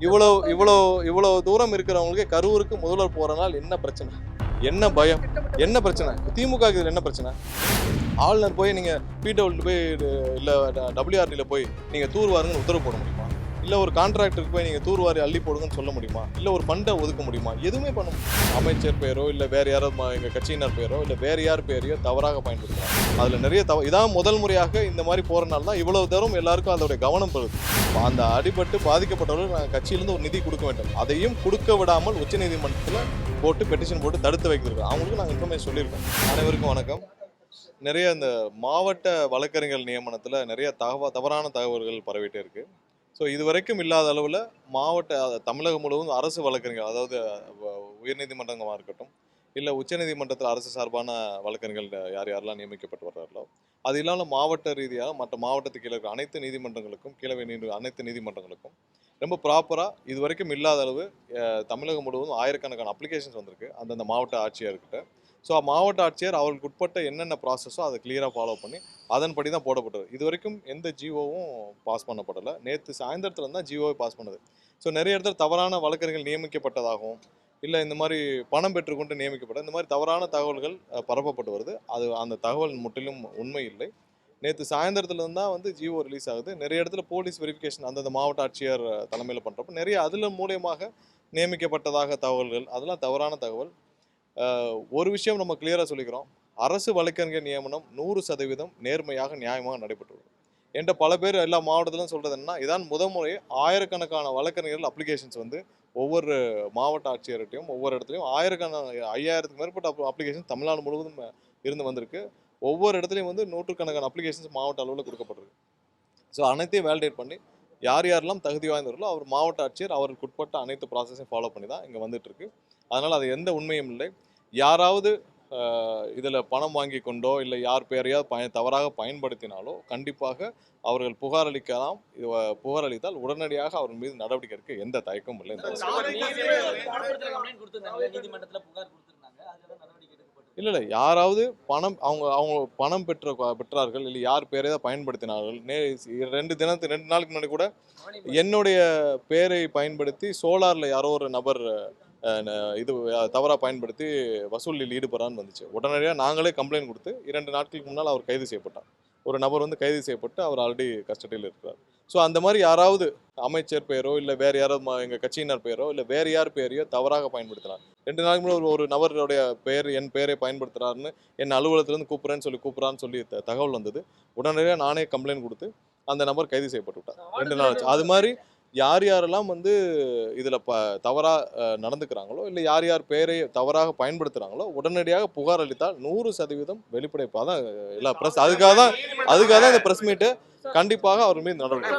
இவ்வளவு இவ்வளவு இவ்வளவு தூரம் இருக்கிறவங்களுக்கு கரூருக்கு முதல்வர் போற நாள் என்ன பிரச்சனை, என்ன பயம், என்ன பிரச்சனை? திமுக இதுல என்ன பிரச்சனை? ஆளுநர் போய் நீங்க பிடபிள்யூ போய் இல்ல டபிள்யூஆர்டில போய் நீங்க தூர்வாருங்கன்னு உத்தரவு போட முடியுமா? இல்ல ஒரு கான்ட்ராக்டருக்கு போய் நீங்க தூர்வாரி அள்ளி போடுங்கன்னு சொல்ல முடியுமா? இல்ல ஒரு ஃபண்டை ஒதுக்க முடியுமா? எதுவுமே பண்ண முடியும். அமைச்சர் பேரோ இல்ல வேற யாரோ எங்க கட்சியினர் பேரோ இல்ல வேற யார் பேரையோ தவறாக பயன்படுத்துறாங்க. அதுல நிறைய இதான் முதல் முறையாக இந்த மாதிரி போறனால தான் இவ்வளவு தூரம் எல்லாருக்கும் அதோட கவனம் பெறுது. அந்த அடிபட்டு பாதிக்கப்பட்டவர்கள் நாங்கள் கட்சியிலிருந்து ஒரு நிதி கொடுக்க வேண்டும், அதையும் கொடுக்க விடாமல் உச்சநீதிமன்றத்தில் போட்டு பெட்டிஷன் போட்டு தடுத்து வைக்கிறோம். அவங்களுக்கு நாங்கள் இன்ஃபர்மேஷன் சொல்லியிருக்கோம். அனைவருக்கும் வணக்கம். நிறைய இந்த மாவட்ட வழக்கறிஞர் நியமனத்தில் நிறைய தவறான தகவல்கள் பரவிட்டே இருக்கு. ஸோ இது வரைக்கும் இல்லாத அளவில் மாவட்ட தமிழகம் முழுவதும் அரசு வழக்கறிஞர்கள், அதாவது உயர்நீதிமன்றங்களாக இருக்கட்டும் இல்லை உச்சநீதிமன்றத்தில் அரசு சார்பான வழக்கறிஞர்கள் யார் யாரெல்லாம் நியமிக்கப்பட்டு வர்றார்களோ, அது இல்லாமல் மாவட்ட ரீதியாக மற்ற மாவட்டத்துக்கு கீழே இருக்கிற அனைத்து நீதிமன்றங்களுக்கும் அனைத்து நீதிமன்றங்களுக்கும் ரொம்ப ப்ராப்பராக இது வரைக்கும் இல்லாத அளவு தமிழகம் முழுவதும் ஆயிரக்கணக்கான அப்ளிகேஷன்ஸ் வந்திருக்கு அந்தந்த மாவட்ட ஆட்சியர்கிட்ட. ஸோ மாவட்ட ஆட்சியர் அவர்களுக்கு உட்பட்ட என்னென்ன ப்ராசஸோ அதை கிளியராக ஃபாலோ பண்ணி அதன்படி தான் போடப்பட்டது. இது வரைக்கும் எந்த ஜிஓவும் பாஸ் பண்ணப்படலை. நேற்று சாயந்தரத்தில் தான் ஜிஓவை பாஸ் பண்ணது. ஸோ நிறைய இடத்துல தவறான வழக்கறிஞர்கள் நியமிக்கப்பட்டதாகவும் இல்லை இந்த மாதிரி பணம் பெற்றுக்கொண்டு நியமிக்கப்பட்ட இந்த மாதிரி தவறான தகவல்கள் பரப்பப்பட்டு வருது. அந்த தகவல் முற்றிலும் உண்மை இல்லை. நேற்று சாயந்தரத்துலேருந்து தான் ஜிஓ ரிலீஸ் ஆகுது. நிறைய இடத்துல போலீஸ் வெரிஃபிகேஷன் அந்தந்த மாவட்ட ஆட்சியர் தலைமையில் பண்ணுறப்போ நிறைய அதில் மூலியமாக நியமிக்கப்பட்டதாக தகவல்கள், அதெல்லாம் தவறான தகவல். ஒரு விஷயம் நம்ம கிளியராக சொல்லிக்கிறோம், அரசு வழக்கறிஞர் நியமனம் 100% நேர்மையாக நியாயமாக நடைபெற்றுள்ளது. என்கிட்ட பல பேர் எல்லா மாவட்டத்திலும் சொல்கிறது என்னன்னா, இதான் முறை ஆயிரக்கணக்கான வழக்கறிஞர்கள் அப்ளிகேஷன்ஸ் ஒவ்வொரு மாவட்ட ஆட்சியர்கிட்டையும் ஒவ்வொரு இடத்துலையும் 5000க்கு மேற்பட்ட அப்ளிகேஷன் தமிழ்நாடு முழுவதும் இருந்து வந்திருக்கு. ஒவ்வொரு இடத்துலையும் நூற்றுக்கணக்கான அப்ளிகேஷன்ஸ் மாவட்ட அளவில் கொடுக்கப்பட்டிருக்கு. ஸோ அனைத்தையும் வேலிடேட் பண்ணி யார் யாரெல்லாம் தகுதி வாய்ந்தவர்களோ அவர் மாவட்ட ஆட்சியர் அவருக்கு உட்பட்ட அனைத்து ப்ராசஸையும் ஃபாலோ பண்ணி தான் இங்கே வந்துட்டுருக்கு. அதனால் அது எந்த உண்மையும் இல்லை. யாராவது இதில் பணம் வாங்கி கொண்டோ இல்லை யார் பேரையாவது தவறாக பயன்படுத்தினாலோ கண்டிப்பாக அவர்கள் புகார் அளிக்கலாம். புகார் அளித்தால் உடனடியாக அவர் மீது நடவடிக்கை எடுக்க எந்த தயக்கமும் இல்லை. இல்லை யாராவது பணம் அவங்க பணம் பெற்றார்கள் இல்லை யார் பேரை தான் பயன்படுத்தினார்கள். 2 நாளுக்கு முன்னாடி கூட என்னுடைய பேரை பயன்படுத்தி சோலாரில் யாரோ ஒரு நபர் இது தவறாக பயன்படுத்தி வசூலில் ஈடுபடுறான்னு வந்துச்சு. உடனடியாக நாங்களே கம்ப்ளைண்ட் கொடுத்து 2 நாட்களுக்கு முன்னால் அவர் கைது செய்யப்பட்டார். ஒரு நபர் கைது செய்யப்பட்டு அவர் ஆல்ரெடி கஸ்டடியில் இருக்கிறார். ஸோ அந்த மாதிரி யாராவது அமைச்சர் பேரோ இல்லை வேறு யாராவது எங்கள் கட்சியினர் பேரோ இல்லை வேறு யார் பேரையோ தவறாக பயன்படுத்தினார். 2 நாளுக்கு முன்னாடி ஒரு நபருடைய என் பேரை பயன்படுத்துகிறாருன்னு என் அலுவலகத்திலேருந்து கூப்பிட்றான்னு சொல்லி தகவல் வந்தது. உடனடியாக நானே கம்ப்ளைண்ட் கொடுத்து அந்த நபர் கைது செய்யப்பட்டு விட்டார். 2 நாள் ஆச்சு. அது மாதிரி யார் யாரெல்லாம் இதில் தவறாக நடந்துக்கிறாங்களோ இல்லை யார் யார் பேரை தவறாக பயன்படுத்துகிறாங்களோ உடனடியாக புகார் அளித்தால் 100% வெளிப்படைப்பாக தான் எல்லா ப்ரெஸ் அதுக்காக தான் இந்த ப்ரெஸ் மீட்டு கண்டிப்பாக அவர் மீது நடவடிக்கை.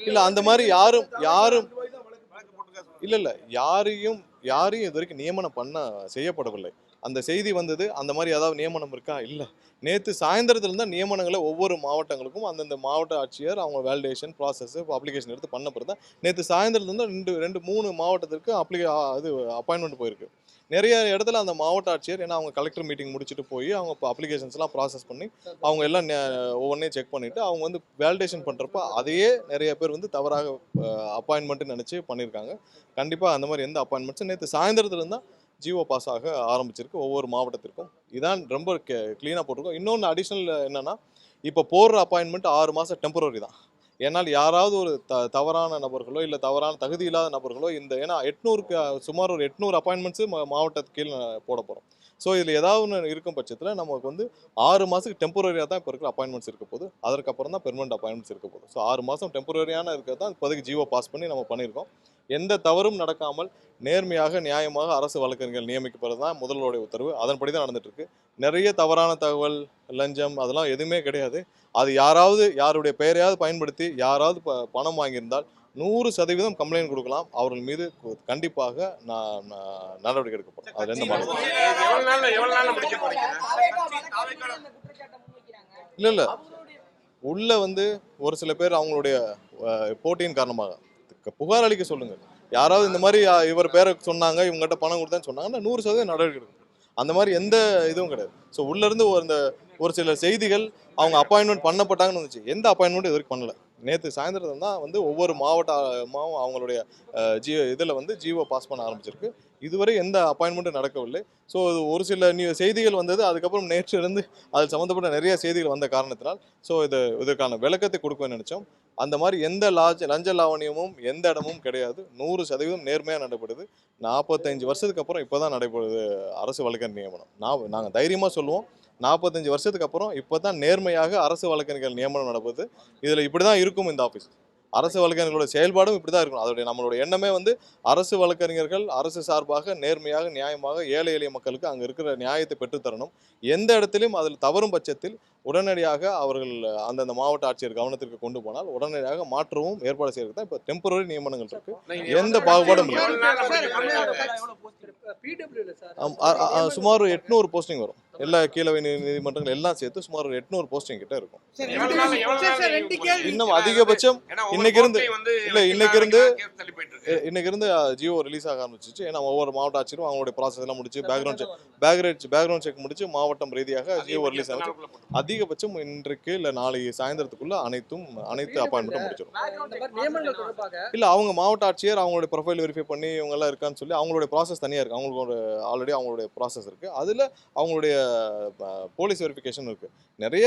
இல்லை அந்த மாதிரி யாரும் இல்லை யாரையும் இது வரைக்கும் நியமனம் செய்யப்படவில்லை. அந்த செய்தி வந்தது, அந்த மாதிரி ஏதாவது நியமனம் இருக்கா? இல்லை. நேற்று சாயந்தரத்துல தான் நியமனங்களை ஒவ்வொரு மாவட்டங்களுக்கும் அந்தந்த மாவட்ட ஆட்சியர் அவங்க வேலிடேஷன் ப்ராசஸ் அப்ளிகேஷன் எடுத்து பண்ண பிறகு தான் நேற்று சாயந்தரத்துல தான் 3 மாவட்டத்திற்கு அப்பாயின்மெண்ட் போயிருக்கு. நிறைய இடத்துல அந்த மாவட்ட ஆட்சியர் ஏன்னா அவங்க கலெக்டர் மீட்டிங் முடிச்சுட்டு போய் அவங்க அப்ளிகேஷன்ஸ்லாம் ப்ராசஸ் பண்ணி அவங்க எல்லாம் ஒவ்வொன்றையும் செக் பண்ணிவிட்டு அவங்க வேலிடேஷன் பண்ணுறப்ப அதையே நிறைய பேர் தவறாக அப்பாயின்மெண்ட்டு நினச்சி பண்ணியிருக்காங்க. கண்டிப்பாக அந்த மாதிரி எந்த அப்பாயின்மெண்ட்ஸும் நேற்று சாயந்தரத்துலேருந்து தான் ஜிஓ பாஸ் ஆக ஆரம்பிச்சிருக்கு ஒவ்வொரு மாவட்டத்திற்கும். இதான் ரொம்ப க்ளீனாக போட்டிருக்கோம். இன்னொன்று அடிஷ்னல் என்னென்னா, இப்போ போடுற அப்பாயின்மெண்ட் 6 மாதம் டெம்பரரி தான். ஏன்னால் யாராவது ஒரு தவறான நபர்களோ இல்லை தவறான தகுதி இல்லாத நபர்களோ ஏன்னா 800க்கு சுமார் ஒரு 800 அப்பாயின்மெண்ட்ஸு மாவட்டத்துக்கு கீழே போட போகிறோம். ஸோ இதில் ஏதாவது ஒன்று இருக்கும் பட்சத்தில் நமக்கு 6 மாதத்துக்கு டெம்பரரியாக தான் இப்போ இருக்கிற அப்பாயின்மெண்ட்ஸ் இருக்க போகுது. அதற்கப்புறம் தான் பெர்மனெண்ட் அப்பாயின்மெண்ட்ஸ் இருக்க போகுது. ஸோ 6 மாதம் டெம்பரரியான இருக்கிறது தான் இப்போதைக்கு ஜிஓ பாஸ் பண்ணி நம்ம பண்ணியிருக்கோம். எந்த தவறும் நடக்காமல் நேர்மையாக நியாயமாக அரசு வழக்கறிஞர்கள் நியமிக்கப்படுறது தான் முதல்வருடைய உத்தரவு. அதன்படி தான் நடந்துட்டுருக்கு. நிறைய தவறான தகவல், லஞ்சம் அதெல்லாம் எதுவுமே கிடையாது. அது யாருடைய பெயரையாவது பயன்படுத்தி யாராவது பணம் வாங்கியிருந்தால் 100% கம்ப்ளைண்ட் கொடுக்கலாம். அவர்கள் மீது கண்டிப்பாக நடவடிக்கை எடுக்கப்படும். அது எந்த மாதிரி இல்லை உள்ள ஒரு சில பேர் அவங்களுடைய போட்டியின் காரணமாக புகார் அளிக்க சொல்லுங்க. யாராவது இந்த மாதிரி இவர் பேரை சொன்னாங்க, இவங்ககிட்ட பணம் கொடுத்தேன்னு சொன்னாங்கன்னா 100% நடவடிக்கை எடுக்கணும். அந்த மாதிரி எந்த இதுவும் கிடையாது. ஸோ உள்ளேருந்து ஒரு சில செய்திகள் அவங்க அப்பாயின்மெண்ட் பண்ணப்பட்டாங்கன்னு வந்துச்சு. எந்த அப்பாயின்மெண்ட் இது வரைக்கும் பண்ணல. நேற்று சாயந்தரம் தான் வந்து ஒவ்வொரு மாவட்டமும் அவங்களுடைய இதில் வந்து ஜிஓ பாஸ் பண்ண ஆரம்பிச்சிருக்கு. இதுவரை எந்த அப்பாயின்மெண்ட்டும் நடக்கவில்லை. ஸோ ஒரு சில செய்திகள் வந்தது. அதுக்கப்புறம் நேற்று இருந்து அது சம்மந்தப்பட்ட நிறைய செய்திகள் வந்த காரணத்தினால் ஸோ இதற்கான விளக்கத்தை கொடுக்க நினைச்சோம். அந்த மாதிரி எந்த லஞ்ச லாவணியமும் எந்த இடமும் கிடையாது. 100% நேர்மையாக நடைபெறுது. 45 வருஷத்துக்கு அப்புறம் இப்போ தான் நடைபெறுது அரசு வழக்கறிஞர் நியமனம். நாங்கள் தைரியமாக சொல்லுவோம், 45 வருஷத்துக்கு அப்புறம் இப்போ தான் நேர்மையாக அரசு வழக்கறிஞர்கள் நியமனம் நடக்குது. இதில் இப்படி தான் இருக்கும் இந்த ஆஃபீஸ். அரசு வழக்கறிஞர்களோட செயல்பாடும் இப்படி தான் இருக்கணும். அதோடைய நம்மளோட எண்ணமே வந்து அரசு வழக்கறிஞர்கள் அரசு சார்பாக நேர்மையாக நியாயமாக ஏழை எளிய மக்களுக்கு அங்கே இருக்கிற நியாயத்தை பெற்றுத்தரணும். எந்த இடத்திலும் அதில் தவறும் பட்சத்தில் உடனடியாக அவர்கள் அந்தந்த மாவட்ட ஆட்சியர் கவனத்திற்கு கொண்டு போனால் உடனடியாக மாற்றவும் ஏற்பாடு செய்யறது தான் இப்போ டெம்பரரி நியமனங்கள் இருக்கு. எந்த பாகுபாடும் இல்லை. சுமார் 800 போஸ்டிங் வரும். எல்லா கீழவை நீதிமன்றங்கள் எல்லாம் சேர்த்து சுமார் 800 போஸ்டிங் கிட்ட இருக்கும். இன்னும் அதிகபட்சம் இன்னைக்கு இருந்து ஜியோ ரிலீஸ் ஆக ஆரம்பிச்சிச்சு. ஏன்னா ஒவ்வொரு மாவட்ட ஆட்சியரும் அவங்களுடைய ப்ராசஸ் எல்லாம் முடிச்சு பேக்ரவுண்ட் செக் முடிச்சு மாவட்டம் ரீதியாக ஜியோ ரிலீஸ் ஆச்சு. அதிகபட்சம் இன்றைக்கு இல்ல நாளைக்கு சாயந்தரத்துக்குள்ள அனைத்து அப்பாயின்மெண்ட்டும் முடிச்சிடும். இல்ல அவங்க மாவட்ட ஆட்சியர் அவங்களுடைய ப்ரொஃபைல் வெரிஃபை பண்ணி இவங்க எல்லாம் இருக்கான்னு சொல்லி அவங்களுடைய ப்ராசஸ் தனியா இருக்கு. அவங்களுக்கு ஆல்ரெடி அவங்களுடைய ப்ராசஸ் இருக்கு. அதுல அவங்களுடைய போலீஸ் வெரிஃபிகேஷன் இருக்கு. நிறைய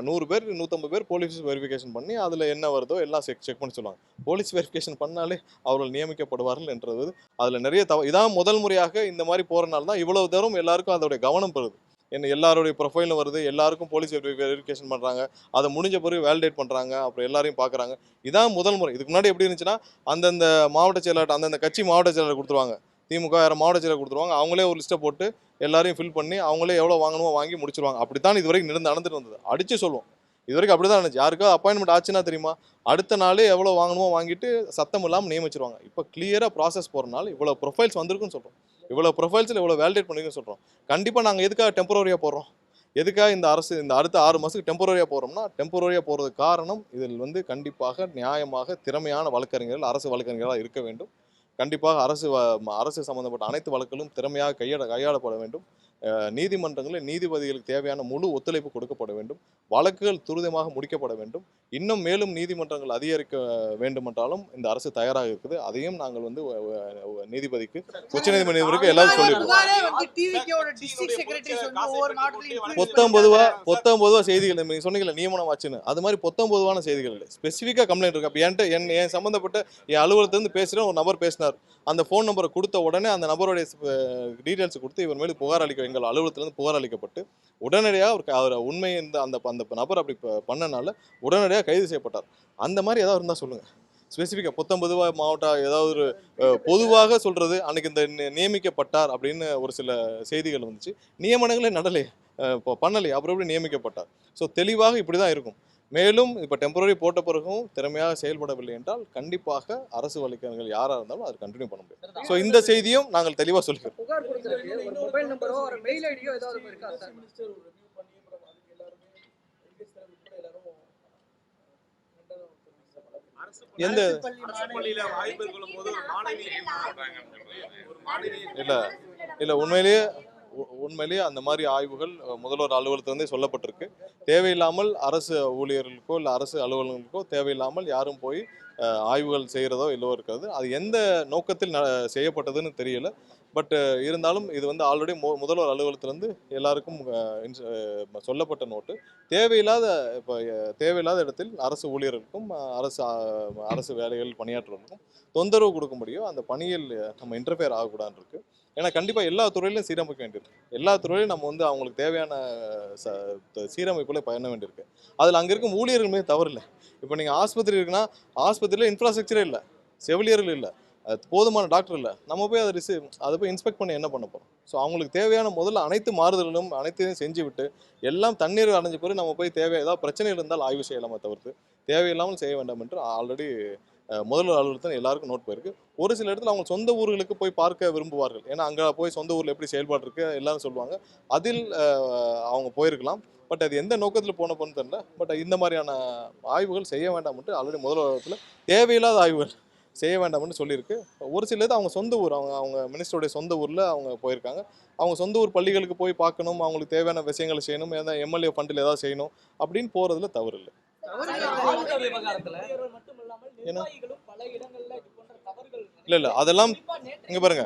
100 பேர் 150 பேர் போலீஸ் வெரிஃபிகேஷன் பண்ணி அதுல என்ன வருதோ எல்லாம் செக் பண்ணி சொல்லுவாங்க. போலீஸ் வெரிஃபிகேஷன் பண்ணாலே அவர்கள் நியமிக்கப்படுவார்கள் என்றது அதுல நிறைய இதான் முதல் முறையாக இந்த மாதிரி போறனால தான் இவ்வளவு தூரம் எல்லாருக்கும் அதோடைய கவனம் பெறுது. என்ன எல்லாருடைய ப்ரொஃபைலும் வருது, எல்லாருக்கும் போலீஸ் வெரிஃபிகேஷன் பண்ணுறாங்க, அதை முடிஞ்ச பிறகு வேலிடேட் பண்ணுறாங்க, அப்புறம் எல்லாரையும் பார்க்குறாங்க. இதான் முதல் முறை. இதுக்கு முன்னாடி எப்படி இருந்துச்சுன்னா அந்தந்த மாவட்ட செயலாளர் அந்தந்த கட்சி மாவட்ட செயலாளர் கொடுத்துருவாங்க. திமுக வேறு மாவட்ட செயலர் கொடுத்துருவாங்க. அவங்களே ஒரு லிஸ்ட்டை போட்டு எல்லாரையும் ஃபில் பண்ணி அவங்களே எவ்வளோ வாங்கணுமோ வாங்கி முடிச்சிருவாங்க. அப்படித்தான் இது வரைக்கும் நடந்துட்டு வந்தது. அடித்து சொல்லுவோம், இது வரைக்கும் அப்படி தான் இருந்துச்சு. யாருக்காவது அப்பாயின்மெண்ட் ஆச்சுன்னா தெரியுமா, அடுத்த நாளே எவ்வளோ வாங்கணுமோ வாங்கிட்டு சத்தம் இல்லாமல் நியமிச்சிருவாங்க. இப்போ கிளியராக ப்ராசஸ் போகிறனால இவ்வளோ ப்ரொஃபைல்ஸ் வந்திருக்குன்னு சொல்கிறோம். இவ்வளோ ப்ரொஃபைல்ஸில் இவ்வளோ வேலிடேட் பண்ணிருக்குன்னு சொல்கிறோம். கண்டிப்பாக நாங்கள் எதுக்காக டெம்பரரியாக போடுறோம், எதுக்காக இந்த அரசு இந்த அடுத்த 6 மாதத்துக்கு டெம்பரரியாக போகிறோம்னா, டெம்பரரியாக போகிறதுக்கு காரணம் இதில் வந்து கண்டிப்பாக நியாயமாக திறமையான வழக்கறிஞர்கள் அரசு வழக்கறிஞர்களாக இருக்க வேண்டும். கண்டிப்பாக அரசு சம்பந்தப்பட்ட அனைத்து வழக்குகளும் திறமையாக கையாளப்பட வேண்டும். நீதிமன்றங்களில் நீதிபதிகளுக்கு தேவையான முழு ஒத்துழைப்பு கொடுக்கப்பட வேண்டும். வழக்குகள் துரிதமாக முடிக்கப்பட வேண்டும். இன்னும் மேலும் நீதிமன்றங்கள் அதிகரிக்க வேண்டுமென்றாலும் இந்த அரசு தயாராக இருக்குது. அதையும் நாங்கள் வந்து நீதிபதிக்கு உச்சநீதிமன்றத்திற்கு எல்லாரும் சொல்லியிருக்கோம். 19 செய்திகள் நீங்க சொன்னீங்கல்ல நியமனம் ஆச்சுன்னு, அது மாதிரி 19 செய்திகள் இல்லை, ஸ்பெசிஃபிக்காக கம்ப்ளைண்ட் இருக்கு. அப்போ என்கிட்ட என் சம்மந்தப்பட்ட என் அலுவலகத்திலிருந்து பேசுகிறேன், ஒரு நபர் பேசினார். அந்த ஃபோன் நம்பரை கொடுத்த உடனே அந்த நபருடைய டீட்டெயில்ஸ் கொடுத்து இவர் மேலே புகார் அளிக்க எங்கள் அலுவலகத்திலிருந்து புகார் அளிக்கப்பட்டு உடனடியாக அவர் உண்மை அந்த நபர் அப்படி பண்ணனால உடனடியாக கைது செய்யப்பட்டார். அந்த மாதிரி ஏதாவது இருந்தால் சொல்லுங்கள். ஸ்பெசிஃபிக்காக 19 மாவட்டம் ஏதாவது ஒரு பொதுவாக சொல்கிறது அன்றைக்கி இந்த நியமிக்கப்பட்டார் அப்படின்னு ஒரு சில செய்திகள் வந்துச்சு. நியமனங்களே நடலையே, பண்ணலையே, அப்புறம் எப்படி நியமிக்கப்பட்டார்? ஸோ தெளிவாக இப்படி தான் இருக்கும். மேலும் இப்போ டெம்பரரி போட்ட பிறகும் திறமையாக செயல்படவில்லை என்றால் கண்டிப்பாக அரசு வழக்கறிஞர்கள் யாராக இருந்தாலும் அதை கண்டினியூ பண்ண முடியும். ஸோ இந்த செய்தியும் நாங்கள் தெளிவாக சொல்லிக்கிறோம். எந்த இல்லை உண்மையிலேயே அந்த மாதிரி ஆய்வுகள் முதல்வர் அலுவலகத்திலிருந்தே சொல்லப்பட்டிருக்கு. தேவையில்லாமல் அரசு ஊழியர்களுக்கோ இல்லை அரசு அலுவலர்களுக்கோ தேவையில்லாமல் யாரும் போய் ஆய்வுகள் செய்கிறதோ இல்லவோ இருக்கிறது. அது எந்த நோக்கத்தில் செய்யப்பட்டதுன்னு தெரியல. பட் இருந்தாலும் இது வந்து ஆல்ரெடி முதல்வர் அலுவலகத்திலேருந்து எல்லாருக்கும் சொல்லப்பட்ட நோட்டு. தேவையில்லாத இடத்தில் அரசு ஊழியர்களுக்கும் அரசு வேலைகள் பணியாற்றுவதற்கும் தொந்தரவு கொடுக்க முடியும். அந்த பணியில் நம்ம இன்டர்ஃபியர் ஆகக்கூடாதுன்னு இருக்கு. ஏன்னா கண்டிப்பாக எல்லா துறையிலையும் சீரமைக்க வேண்டியிருக்கு. எல்லா துறையிலும் நம்ம வந்து அவங்களுக்கு தேவையான சீரமைப்புகளை பண்ண வேண்டியிருக்கு. அதில் அங்கே இருக்கும் ஊழியர்களுமே தவறு இல்லை. இப்போ நீங்கள் ஆஸ்பத்திரி இருக்குன்னா ஆஸ்பத்திரியில் இன்ஃப்ராஸ்ட்ரக்சரே இல்லை, செவிலியர்கள் இல்லை, போதுமான டாக்டர் இல்லை. நம்ம போய் அதை போய் இன்ஸ்பெக்ட் பண்ணி என்ன பண்ண போகிறோம்? ஸோ அவங்களுக்கு தேவையான முதல்ல அனைத்து மாறுதல்களும் அனைத்தையும் செஞ்சு விட்டு எல்லாம் தண்ணீர் அடைஞ்ச பிறகு நம்ம போய் ஏதாவது பிரச்சனைகள் இருந்தால் ஆய்வு செய்யலாமே தவிர்த்து தேவையில்லாமல் செய்ய வேண்டாம் என்று ஆல்ரெடி முதல்வர் அலுவலகத்தில் எல்லாருக்கும் நோட் போயிருக்கு. ஒரு சில இடத்துல அவங்க சொந்த ஊர்களுக்கு போய் பார்க்க விரும்புவார்கள். ஏன்னா அங்கே போய் சொந்த ஊரில் எப்படி செயல்பாடு இருக்குது எல்லாரும் சொல்லுவாங்க. அதில் அவங்க போயிருக்கலாம். பட் அது எந்த நோக்கத்தில் போனப்போன்னு தெரியல. பட் இந்த மாதிரியான ஆய்வுகள் செய்ய வேண்டாம் என்று ஆல்ரெடி முதல்வர் அலுவலகத்தில் தேவையில்லாத ஆய்வுகள் செய்ய வேண்டாம்னு சொல்லியிருக்கு. ஒரு சில இது அவங்க சொந்த ஊர், அவங்க மினிஸ்டருடைய சொந்த ஊரில் அவங்க போயிருக்காங்க. அவங்க சொந்த ஊர் பள்ளிகளுக்கு போய் பார்க்கணும், அவங்களுக்கு தேவையான விஷயங்களை செய்யணும், ஏதாவது எம்எல்ஏ ஃபண்டில் ஏதாவது செய்யணும் அப்படின்னு போகிறதுல தவறு இல்லை. ஏன்னா இல்ல அதெல்லாம் இங்க பாருங்க,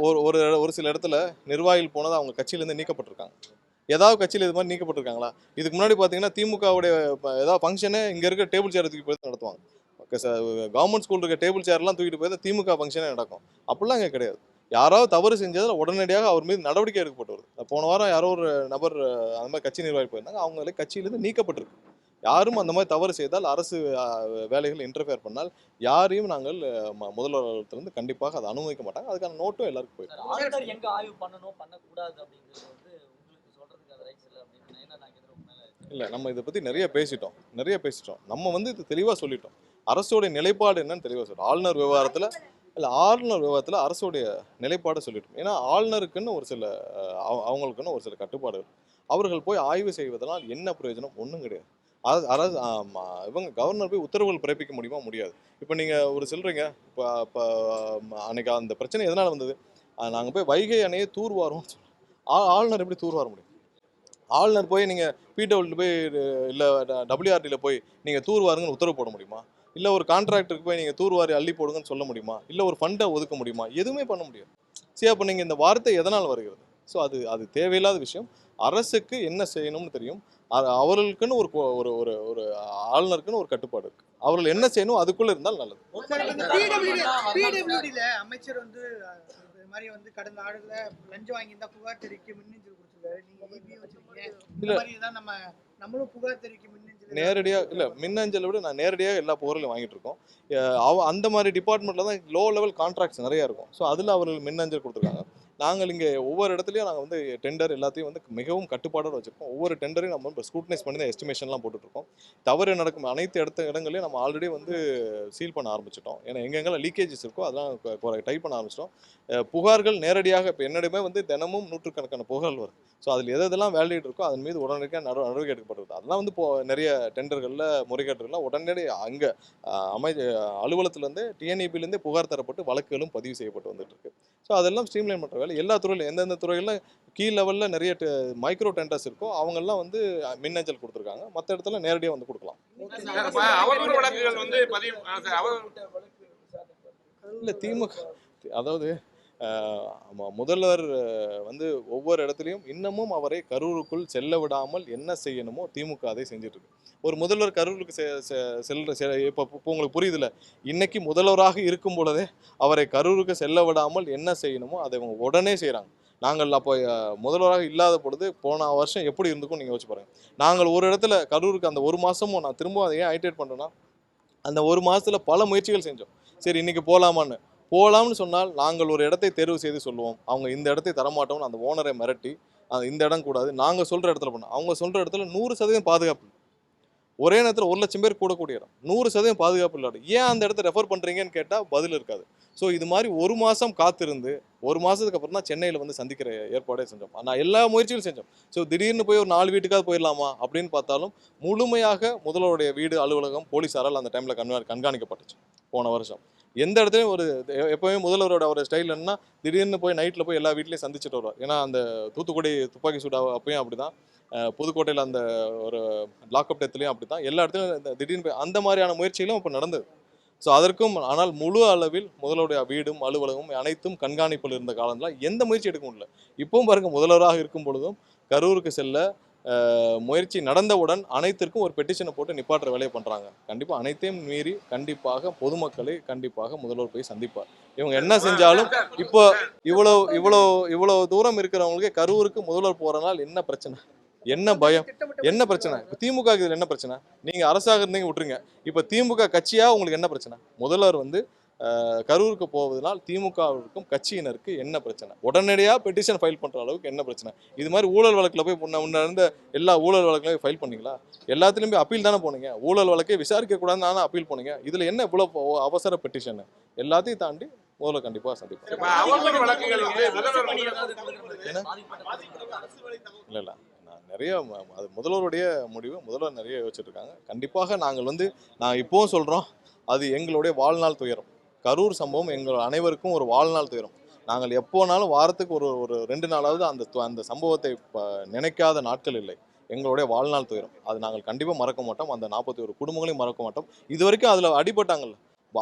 ஒரு ஒரு ஒரு சில இடத்துல நிர்வாகிகள் போனது அவங்க கட்சியிலேருந்து நீக்கப்பட்டிருக்காங்க. ஏதாவது கட்சியில் இது மாதிரி நீக்கப்பட்டிருக்காங்களா? இதுக்கு முன்னாடி பார்த்தீங்கன்னா திமுகவுடைய ஏதாவது ஃபங்க்ஷனே இங்கே இருக்க டேபிள் சேரை தூக்கி போய் நடத்துவாங்க. கவர்மெண்ட் ஸ்கூல் இருக்க டேபிள் சேர்லாம் தூக்கிட்டு போய் தான் திமுக ஃபங்க்ஷனே நடக்கும். அப்படிலாம் இங்கே கிடையாது. யாராவது தவறு செஞ்சதில் உடனடியாக அவர் மீது நடவடிக்கை எடுக்கப்பட்டு வருது. போன வாரம் யாரோ ஒரு நபர் அந்த மாதிரி கட்சி நிர்வாகி போயிருந்தாங்க. அவங்களே கட்சியிலேருந்து நீக்கப்பட்டிருக்கு. யாரும் அந்த மாதிரி தவறு செய்தால் அரசு வேலைகள் இன்டர்ஃபியர் பண்ணால் யாரையும் நாங்கள் முதல்வரிடத்திலிருந்து கண்டிப்பாக அதை அனுமதிக்க மாட்டாங்க. அதுக்கான நோட்டும் எல்லாருக்கும் போயிருக்கு. எங்க ஆய்வு பண்ணணும் பண்ணக்கூடாது அப்படிங்கிறது வந்து உங்களுக்கு சொல்றதுக்கு அது ரைட்ஸ் இல்லை அப்படின்னு இல்லை, நம்ம இதை பற்றி நிறைய பேசிட்டோம். நம்ம வந்து இது தெளிவாக சொல்லிட்டோம். அரசோடைய நிலைப்பாடு என்னன்னு தெளிவாக சொல்லிட்டோம். ஆளுநர் விவகாரத்தில் அரசுடைய நிலைப்பாடை சொல்லிட்டோம். ஏன்னா ஆளுநருக்குன்னு ஒரு சில அவங்களுக்குன்னு ஒரு சில கட்டுப்பாடுகள். அவர்கள் போய் ஆய்வு செய்வதனால் என்ன பிரயோஜனம்? ஒன்றும் கிடையாது. அரசு இவங்க கவர்னர் போய் உத்தரவுகள் பிறப்பிக்க முடியாது. இப்போ நீங்கள் ஒரு சொல்கிறீங்க, இப்போ அன்னைக்கு அந்த பிரச்சனை எதனால் வந்தது? நாங்கள் போய் வைகை அணையை தூர்வாரோம்னு சொல்கிறோம். ஆளுநர் எப்படி தூர்வார முடியும்? ஆளுநர் போய் நீங்கள் பிடபிள்யூ போய் இல்லை WRDயில் போய் நீங்கள் தூர்வாருங்கன்னு உத்தரவு போட முடியுமா? இல்லை ஒரு கான்ட்ராக்டருக்கு போய் நீங்கள் தூர்வாரி அள்ளி போடுங்கன்னு சொல்ல முடியுமா? இல்லை ஒரு ஃபண்டை ஒதுக்க முடியுமா? எதுவுமே பண்ண முடியாது. சரி, அப்போ நீங்கள் இந்த வார்த்தை எதனால் வருகிறது? ஸோ அது தேவையில்லாத விஷயம். அரசுக்கு என்ன செய்யணும்னு தெரியும். அவர்களுக்குன்னு ஒரு ஒரு ஒரு ஒரு ஆளுநருக்குன்னு ஒரு கட்டுப்பாடு இருக்கு. அவர்கள் என்ன செய்யணும் அதுக்குள்ள இருந்தால் நல்லது. அமைச்சர் வந்து மாதிரி வந்து கடந்த ஆண்டுல லஞ்சம் வாங்கி இருந்தா புகார் தெரிவிக்க மின்னஞ்சல் கொடுத்துருக்காரு. நீங்க நம்மளும் புகார் தெரிவிக்க மின்னஞ்சல் நேரடியா இல்ல, மின்னஞ்சலை விட நான் நேரடியாக எல்லா புகார்களையும் வாங்கிட்டு இருக்கோம். அந்த மாதிரி டிபார்ட்மெண்ட்ல தான் லோ லெவல் கான்ட்ராக்ட்ஸ் நிறைய இருக்கும். ஸோ அதில் அவர்கள் மின்னஞ்சல் கொடுத்துருக்காங்க. நாங்கள் இங்கே ஒவ்வொரு இடத்துலையும் நாங்கள் வந்து டெண்டர் எல்லாத்தையும் வந்து மிகவும் கட்டுப்பாடோடு வச்சுருக்கோம். ஒவ்வொரு டெண்டரையும் நம்ம இப்போ ஸ்க்ரூட்னைஸ் பண்ணி தான் எஸ்டிமேஷன்லாம் போட்டுட்ருக்கோம். தவறு நடக்கும் அனைத்து இடங்களையும் நம்ம ஆல்ரெடி வந்து சீல் பண்ண ஆரம்பிச்சிட்டோம். ஏன்னா எங்கெங்கெல்லாம் லீக்கேஜஸ் இருக்கோ அதெல்லாம் டைப் பண்ண ஆரம்பிச்சிட்டோம். புகார்கள் நேரடியாக இப்போ என்னிடமே வந்து தினமும் நூற்றுக்கணக்கான புகார்கள் வருது. ஸோ அதில் எதெல்லாம் வேலிட் இருக்கோ அதன் மீது உடனடியாக நடவடிக்கை எடுக்கப்படுறது. அதெல்லாம் வந்து நிறைய டெண்டர்களில் முறைகேடுகள்லாம் உடனடியாக அங்கே அலுவலகத்துலேருந்து டிஎன்இபிலேருந்தே புகார் தரப்பட்டு வழக்குகளும் பதிவு செய்யப்பட்டு வந்துட்டு இருக்கு. ஸோ அதெல்லாம் ஸ்ட்ரீம்லைன் பண்ணுற வேலை எல்லா துறையிலும் எந்தெந்த துறைகளில் கீழ் லெவலில் நிறைய மைக்ரோ டெண்டர்ஸ் இருக்கோ அவங்கெல்லாம் வந்து மின்னஞ்சல் கொடுத்துருக்காங்க. மற்ற இடத்துல நேரடியாக வந்து கொடுக்கலாம். இல்லை திமுக அதாவது முதல்வர் வந்து ஒவ்வொரு இடத்துலையும் இன்னமும் அவரை கரூருக்குள் செல்ல விடாமல் என்ன செய்யணுமோ திமுக அதை செஞ்சுட்டு இருக்கு. ஒரு முதல்வர் கரூருக்கு இப்போ உங்களுக்கு புரியுதுல, இன்னைக்கு முதல்வராக இருக்கும் பொழுதே அவரை கரூருக்கு செல்ல விடாமல் என்ன செய்யணுமோ அதை அவங்க உடனே செய்கிறாங்க. நாங்கள் அப்போ முதல்வராக இல்லாத பொழுது போன வருஷம் எப்படி இருந்துக்கும் நீங்கள் யோசிச்சு பாருங்கள். நாங்கள் ஒரு இடத்துல கரூருக்கு அந்த ஒரு மாதமும் நான் திரும்ப அதை ஏன் ஐட்டேட் பண்ணுறேன்னா, அந்த ஒரு மாதத்தில் பல முயற்சிகள் செஞ்சோம். சரி இன்னைக்கு போகலாம்னு சொன்னால் நாங்கள் ஒரு இடத்தை தேர்வு செய்து சொல்லுவோம். அவங்க இந்த இடத்தை தரமாட்டோம்னு அந்த ஓனரை மிரட்டி இந்த இடம் கூடாது நாங்கள் சொல்கிற இடத்துல பண்ணோம். அவங்க சொல்கிற இடத்துல 100% பாதுகாப்பு. ஒரே நேரத்தில் 1,00,000 பேர் கூடக்கூடிய இடம், 100% பாதுகாப்பு இல்லாது. ஏன் அந்த இடத்த ரெஃபர் பண்ணுறீங்கன்னு கேட்டால் பதில் இருக்காது. ஸோ இது மாதிரி ஒரு மாதம் காத்திருந்து ஒரு மாதத்துக்கு அப்புறம் தான் சென்னையில் வந்து சந்திக்கிற ஏற்பாடே செஞ்சோம். நான் எல்லா முயற்சிகளும் செஞ்சோம். ஸோ திடீர்னு போய் ஒரு 4 வீட்டுக்காவது போயிடலாமா அப்படின்னு பார்த்தாலும் முழுமையாக முதல்வருடைய வீடு அலுவலகம் போலீஸாரால் அந்த டைமில் கண்காணிக்கப்பட்டுச்சு. போன வருஷம் எந்த இடத்துலையும் எப்போவுமே முதல்வரோட ஒரு ஸ்டைல் என்னன்னா திடீர்னு போய் நைட்டில் போய் எல்லா வீட்லேயும் சந்திச்சுட்டு வருவார். ஏன்னா அந்த தூத்துக்குடி துப்பாக்கி சூடு அப்பயும் அப்படி தான், புதுக்கோட்டையில் அந்த ஒரு லாக்அப் டெத்துலேயும் அப்படி தான், எல்லா இடத்துலையும் திடீர்னு போய் அந்த மாதிரியான முயற்சிகளும் இப்போ நடந்தது. ஸோ அதற்கும் ஆனால் முழு அளவில் முதல்வருடைய வீடும் அலுவலகமும் அனைத்தும் கண்காணிப்பில் இருந்த காலத்தில் எந்த முயற்சி எடுக்க முடியல. இப்பவும் பாருங்கள், முதல்வராக இருக்கும் பொழுதும் கரூருக்கு செல்ல முயற்சி நடந்தவுடன் அனைத்திற்கும் ஒரு பெட்டிஷனை போட்டு நிப்பாட்டுற வேலையை பண்ணுறாங்க. கண்டிப்பாக அனைத்தையும் மீறி கண்டிப்பாக பொதுமக்களை கண்டிப்பாக முதல்வர் போய் சந்திப்பார். இவங்க என்ன செஞ்சாலும் இப்போ இவ்வளோ தூரம் இருக்கிறவங்களுக்கே கரூருக்கு முதல்வர் போகிறனால என்ன பிரச்சனை, என்ன பயம், என்ன பிரச்சனை? இப்போ திமுக இதில் என்ன பிரச்சனை? நீங்கள் அரசாக இருந்தீங்க விட்டுருங்க, இப்போ திமுக கட்சியாக உங்களுக்கு என்ன பிரச்சனை? முதல்வர் வந்து கரூருக்கு போவதனால் திமுகவிற்கும் கட்சியினருக்கு என்ன பிரச்சனை? உடனடியாக பெட்டிஷன் ஃபைல் பண்ணுற அளவுக்கு என்ன பிரச்சனை? இது மாதிரி ஊழல் வழக்கில் போய் முன்ன இருந்த எல்லா ஊழல் வழக்கிலையும் ஃபைல் பண்ணீங்களா? எல்லாத்துலேயும் போய் அப்பீல் தானே போனீங்க. ஊழல் வழக்கே விசாரிக்கக்கூடாதுன்னு தானே அப்பீல் போனீங்க. இதில் என்ன இவ்வளோ அவசர பெட்டிஷன்? எல்லாத்தையும் தாண்டி முதல்ல கண்டிப்பாக சந்திப்போம். இல்லை நிறைய அது முதல்வருடைய முடிவு, முதல்வர் நிறைய யோசிச்சுட்டு இருக்காங்க. கண்டிப்பாக நாங்கள் இப்போவும் சொல்கிறோம், அது எங்களுடைய வாழ்நாள் துயரம். கரூர் சம்பவம் எங்கள் அனைவருக்கும் ஒரு வாழ்நாள் துயரம். நாங்கள் எப்போனாலும் வாரத்துக்கு ஒரு 2 நாளாவது அந்த சம்பவத்தை நினைக்காத நாட்கள் இல்லை. எங்களுடைய வாழ்நாள் துயரம். அது நாங்கள் கண்டிப்பாக மறக்க மாட்டோம். அந்த 41 குடும்பங்களையும் மறக்க மாட்டோம். இது வரைக்கும் அதில் அடிபட்டாங்கல்ல,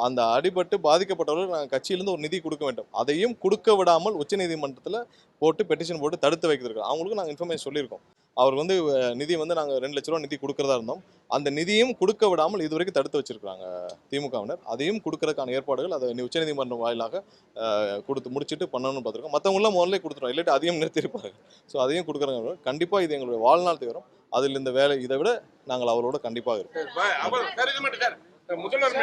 அந்த அடிபட்டு பாதிக்கப்பட்டவர்கள் நாங்கள் கட்சியிலேருந்து ஒரு நிதி கொடுக்க வேண்டும். அதையும் கொடுக்க விடாமல் உச்சநீதிமன்றத்தில் போட்டு பெட்டிஷன் போட்டு தடுத்து வைக்கிறதுக்கு அவங்களுக்கு நாங்கள் இன்ஃபர்மேஷன் சொல்லியிருக்கோம். அவர் வந்து நிதி வந்து நாங்கள் 2 லட்ச ரூபா நிதி கொடுக்கறதா இருந்தோம். அந்த நிதியும் கொடுக்க விடாமல் இது வரைக்கும் தடுத்து வச்சிருக்காங்க திமுகவினர். அதையும் கொடுக்கறதுக்கான ஏற்பாடுகள் அதை உச்சநீதிமன்றம் வாயிலாக கொடுத்து முடிச்சுட்டு பண்ணணும்னு பார்த்துருக்கோம். மற்றவங்களாம் முதல்ல கொடுத்துருவோம், இல்லாட்டி அதையும் நிறுத்தியிருப்பாங்க. ஸோ அதையும் கொடுக்குறாங்க. கண்டிப்பாக இது எங்களுடைய வாழ்நாள் தீவிரம். அதில் இந்த வேலை இதை விட நாங்கள் அவரோட கண்டிப்பாக இருக்கோம். முதல்வர்